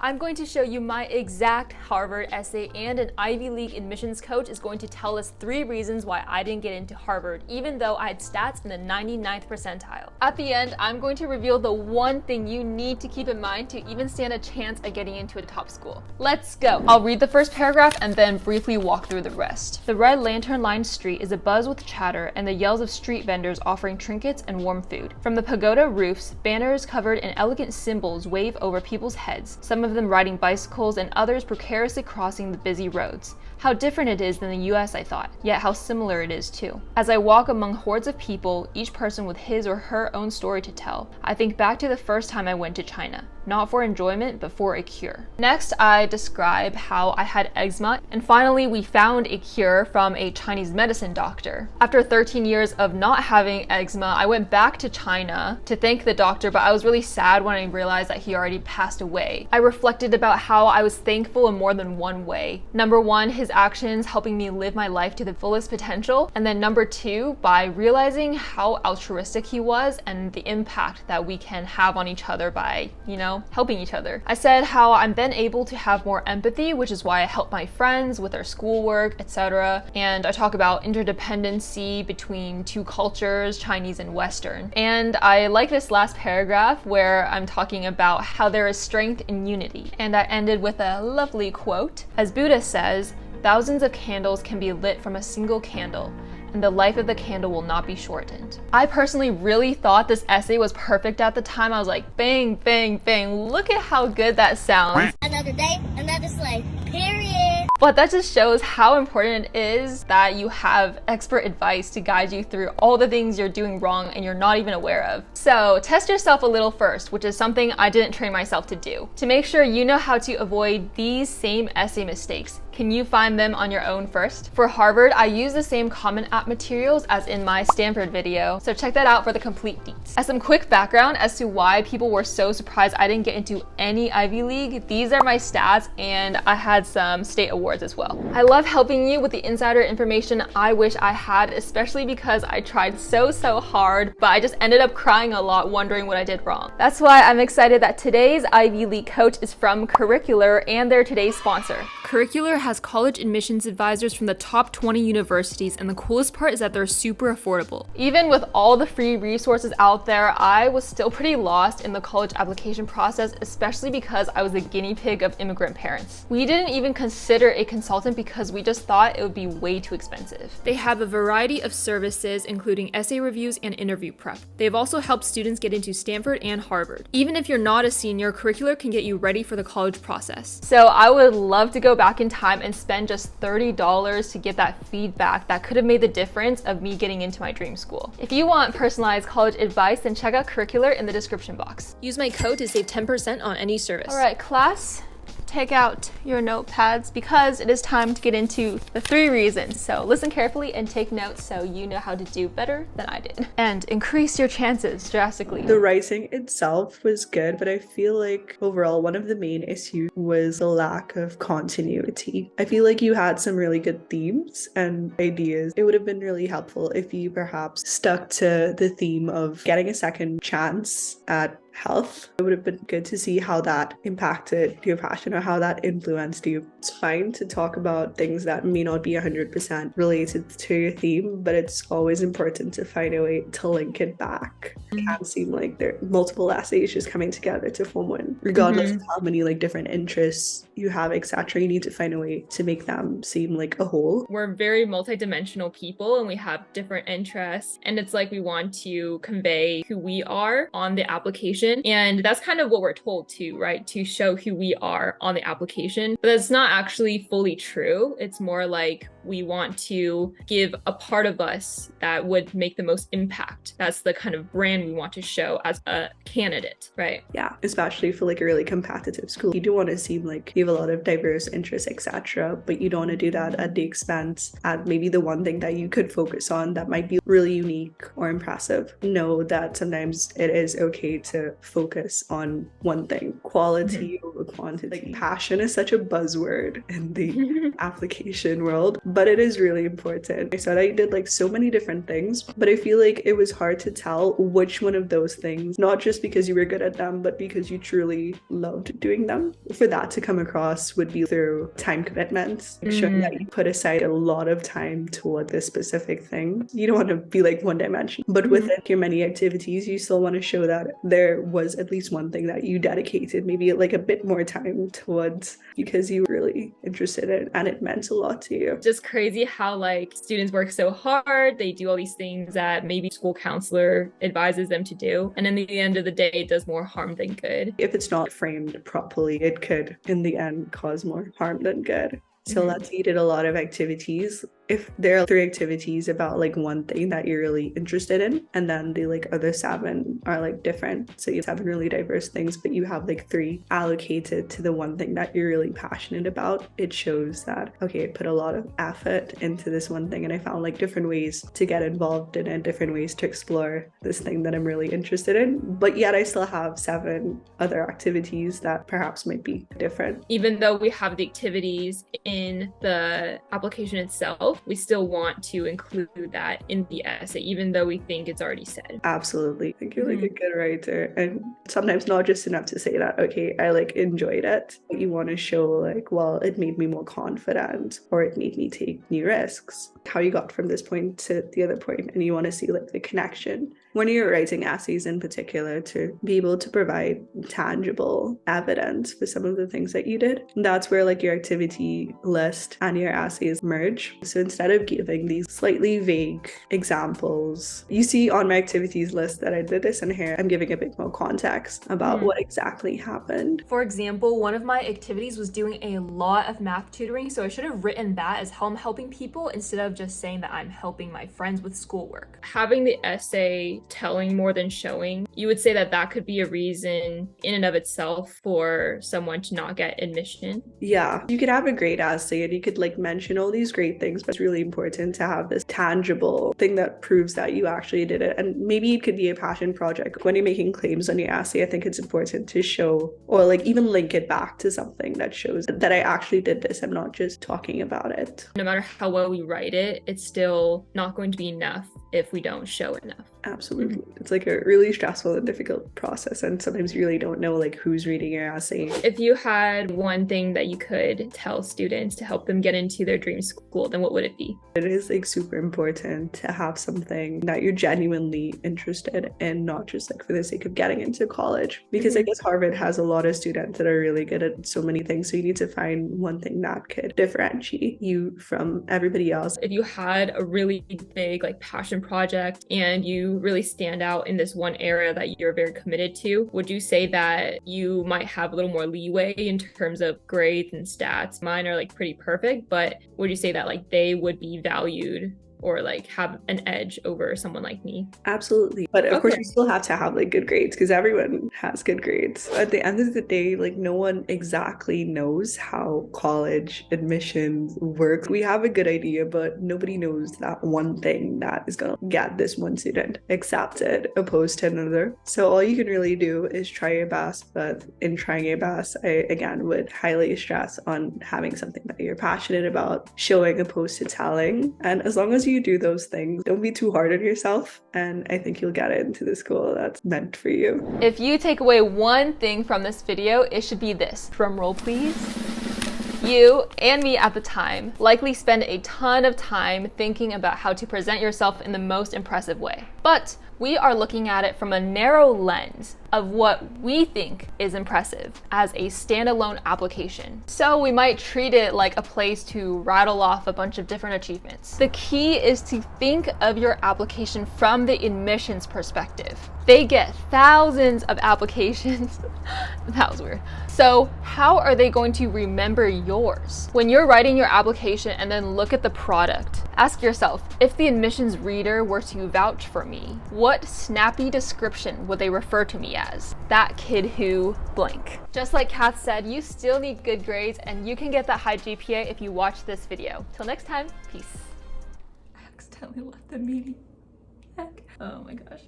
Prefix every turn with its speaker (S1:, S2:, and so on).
S1: I'm going to show you my exact Harvard essay, and an Ivy League admissions coach is going to tell us 3 reasons why I didn't get into Harvard, even though I had stats in the 99th percentile. At the end, I'm going to reveal the one thing you need to keep in mind to even stand a chance at getting into a top school. Let's go. I'll read the first paragraph and then briefly walk through the rest. The red lantern-lined street is abuzz with chatter and the yells of street vendors offering trinkets and warm food. From the pagoda roofs, banners covered in elegant symbols wave over people's heads, some of them riding bicycles and others precariously crossing the busy roads. How different it is than the US, I thought, yet how similar it is too. As I walk among hordes of people, each person with his or her own story to tell, I think back to the first time I went to China. Not for enjoyment, but for a cure. Next, I describe how I had eczema, and finally we found a cure from a Chinese medicine doctor. After 13 years of not having eczema, I went back to China to thank the doctor, but I was really sad when I realized that he already passed away. I reflected about how I was thankful in more than one way. Number 1, his actions helping me live my life to the fullest potential, and then number 2, by realizing how altruistic he was and the impact that we can have on each other by, helping each other. I said how I'm then able to have more empathy, which is why I help my friends with their schoolwork, etc. And I talk about interdependency between 2 cultures, Chinese and Western. And I like this last paragraph where I'm talking about how there is strength in unity. And I ended with a lovely quote. As Buddha says, thousands of candles can be lit from a single candle, and the life of the candle will not be shortened. I personally really thought this essay was perfect at the time. I was like, bang, bang, bang, look at how good that sounds.
S2: Another day, another slay, period.
S1: But that just shows how important it is that you have expert advice to guide you through all the things you're doing wrong and you're not even aware of. So test yourself a little first, which is something I didn't train myself to do. To make sure you know how to avoid these same essay mistakes, can you find them on your own first? For Harvard, I use the same Common App materials as in my Stanford video, so check that out for the complete deets. As some quick background as to why people were so surprised I didn't get into any Ivy League, these are my stats, and I had some state awards as well. I love helping you with the insider information I wish I had, especially because I tried so hard, but I just ended up crying a lot wondering what I did wrong. That's why I'm excited that today's Ivy League coach is from Curicular, and they're today's sponsor. Curicular has college admissions advisors from the top 20 universities, and the coolest part is that they're super affordable. Even with all the free resources out there, I was still pretty lost in the college application process, especially because I was the guinea pig of immigrant parents. We didn't even consider a consultant because we just thought it would be way too expensive. They have a variety of services, including essay reviews and interview prep. They've also helped students get into Stanford and Harvard. Even if you're not a senior, Curicular can get you ready for the college process. So I would love to go back in time and spend just $30 to get that feedback that could have made the difference of me getting into my dream school. If you want personalized college advice, then check out Curicular in the description box. Use my code to save 10% on any service. All right, class, take out your notepads because it is time to get into the 3 reasons. So listen carefully and take notes so you know how to do better than I did and increase your chances drastically.
S3: The writing itself was good, but I feel like overall one of the main issues was the lack of continuity. I feel like you had some really good themes and ideas. It would have been really helpful if you perhaps stuck to the theme of getting a second chance at health. It would have been good to see how that impacted your passion or how that influenced you. It's fine to talk about things that may not be 100% related to your theme, but it's always important to find a way to link it back. It can't seem like there are multiple essays just coming together to form one. Regardless of how many different interests you have, etc., you need to find a way to make them seem like a whole.
S1: We're very multidimensional people and we have different interests, and it's like we want to convey who we are on the application. And that's kind of what we're told to, right? To show who we are on the application. But that's not actually fully true. It's more like we want to give a part of us that would make the most impact. That's the kind of brand we want to show as a candidate, right?
S3: Yeah, especially for a really competitive school. You do want to seem like you have a lot of diverse interests, etc., but you don't want to do that at the expense at maybe the one thing that you could focus on that might be really unique or impressive. Know that sometimes it is okay to focus on one thing. Quality over quantity. Passion is such a buzzword in the application world, but it is really important. I said I did like so many different things, but I feel like it was hard to tell which one of those things, not just because you were good at them, but because you truly loved doing them. For that to come across would be through time commitments, showing that you put aside a lot of time toward this specific thing. You don't want to be like one dimension, but within your many activities, you still want to show that there was at least one thing that you dedicated maybe like a bit more time towards because you were really interested in and it meant a lot to you.
S1: Just crazy how like students work so hard, they do all these things that maybe school counselor advises them to do, and in the end of the day it does more harm than good.
S3: If it's not framed properly, it could in the end cause more harm than good. So let's say you did a lot of activities. If there are 3 activities about like one thing that you're really interested in, and then the like other 7 are like different. So you have 7 really diverse things, but you have like 3 allocated to the one thing that you're really passionate about. It shows that, okay, I put a lot of effort into this one thing and I found like different ways to get involved in it, different ways to explore this thing that I'm really interested in. But yet I still have 7 other activities that perhaps might be different.
S1: Even though we have the activities in the application itself, we still want to include that in the essay, even though we think it's already said.
S3: Absolutely. I think you're like a good writer. And sometimes not just enough to say that, okay, I like enjoyed it. You want to show like, well, it made me more confident or it made me take new risks. How you got from this point to the other point, and you want to see like the connection. When you're writing essays in particular, to be able to provide tangible evidence for some of the things that you did, that's where like your activity list and your essays merge. So instead of giving these slightly vague examples, you see on my activities list that I did this, and here I'm giving a bit more context about what exactly happened.
S1: For example, one of my activities was doing a lot of math tutoring, so I should have written that as how I'm helping people instead of just saying that I'm helping my friends with schoolwork. Having the essay telling more than showing, you would say that that could be a reason in and of itself for someone to not get admission.
S3: Yeah, you could have a great essay and you could like mention all these great things, but it's really important to have this tangible thing that proves that you actually did it. And maybe it could be a passion project. When you're making claims on your essay, I think it's important to show or like even link it back to something that shows that I actually did this. I'm not just talking about it.
S1: No matter how well we write it, it's still not going to be enough if we don't show enough.
S3: Absolutely. It's like a really stressful and difficult process, and sometimes you really don't know like who's reading your essay.
S1: If you had one thing that you could tell students to help them get into their dream school, then what would it be?
S3: It is like super important to have something that you're genuinely interested in, not just like for the sake of getting into college, because I guess Harvard has a lot of students that are really good at so many things, so you need to find one thing that could differentiate you from everybody else.
S1: If you had a really big like passion project and you really stand out in this one area that you're very committed to, would you say that you might have a little more leeway in terms of grades and stats? Mine are like pretty perfect, but would you say that like they would be valued or like have an edge over someone like me?
S3: Absolutely. But of course you still have to have like good grades, because everyone has good grades. At the end of the day, like no one exactly knows how college admissions work. We have a good idea, but nobody knows that one thing that is going to get this one student accepted opposed to another. So all you can really do is try your best, but in trying your best, I again would highly stress on having something that you're passionate about, showing opposed to telling. And as long as you do those things, don't be too hard on yourself, and I think you'll get into the school that's meant for you.
S1: If you take away one thing from this video, it should be this. Drum roll, please. You and me at the time likely spend a ton of time thinking about how to present yourself in the most impressive way. But we are looking at it from a narrow lens of what we think is impressive as a standalone application. So we might treat it like a place to rattle off a bunch of different achievements. The key is to think of your application from the admissions perspective. They get thousands of applications. That was weird. So how are they going to remember yours? When you're writing your application and then look at the product, ask yourself, if the admissions reader were to vouch for me, what snappy description would they refer to me as? That kid who blank. Just like Kath said, you still need good grades and you can get that high GPA if you watch this video. Till next time, peace. I accidentally left the meeting. Heck. Oh my gosh.